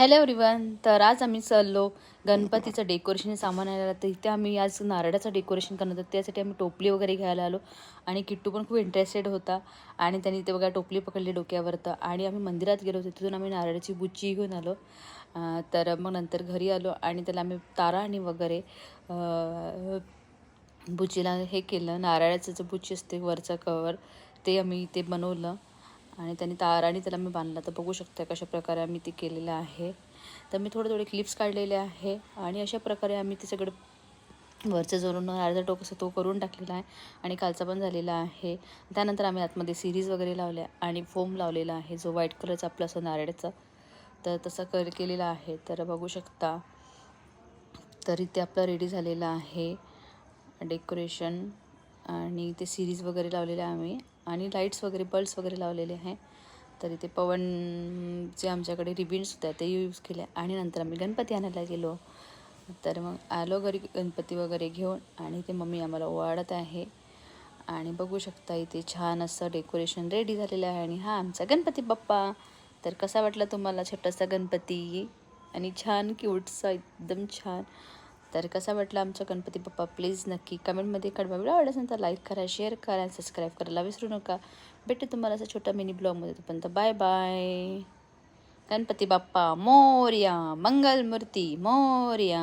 Hello everyone. तर आज आम्ही चाललो गणपतीचं डेकोरेशन सामान आणायला. तर इथे आम्ही आज नारळाचं डेकोरेशन करणार होतो. त्यासाठी आम्ही टोपली वगैरे घ्यायला आलो आणि किट्टू पण खूप इंटरेस्टेड होता आणि त्यांनी ते बघा टोपली पकडली डोक्यावर. तर आणि आम्ही मंदिरात गेलो होतो, तिथून आम्ही नारळाची बुच्ची घेऊन आलो. तर मग नंतर घरी आलो आणि त्याला आम्ही तारा आणि वगैरे बुच्चीला हे केलं. नारळाचं जे बुच्ची असते वरचं कवर ते आम्ही ते बनवलं आणि त्यांनी ताराने त्याला मी बांधला. तर बघू शकता कशा प्रकारे आम्ही ते केलेलं आहे. तर मी थोडे क्लिप्स काढलेले आहे आणि अशा प्रकारे आम्ही ते सगळं वरचं जोडून नारळाचा टोक असं तो करून टाकलेला आहे आणि खालचा पण झालेला आहे. त्यानंतर आम्ही आतमध्ये सिरीज वगैरे लावल्या आणि फोम लावलेला आहे, जो व्हाईट कलरचा आपला असं नारळाचा. तर तसं केलेला आहे. तर बघू शकता. तर इथे आपलं रेडी झालेलं आहे डेकोरेशन आणि ते सिरीज वगैरे लावलेले आम्ही आणि लाईट्स वगैरे बल्ब्स वगैरे लावलेले आहे. तर इथे पवनचे आमच्याकडे रिबिन्स होत्या ते यूज केले आणि नंतर आम्ही गणपती आणायला गेलो. तर मग आलो घरी गणपती वगैरे घेऊन आणि ते मम्मी आम्हाला ओवाळत आहे आणि बघू शकता इथे छान असं डेकोरेशन रेडी झालेलं आहे. आणि हा आमचा गणपती बाप्पा. तर कसा वाटला तुम्हाला छोटासा गणपती आणि छान क्यूटचा एकदम छान. तर कसा वाटला आमचा गणपती बाप्पा प्लीज नक्की कमेंटमध्ये कळवा. व्हिडिओ आवडला असेल तर लाईक करा, शेअर करा, सबस्क्राईब करायला विसरू नका. भेटू तुम्हाला असं छोटा मिनी ब्लॉगमध्ये. तोपर्यंत बाय बाय. गणपती बाप्पा मोरया, मंगलमूर्ती मोरया.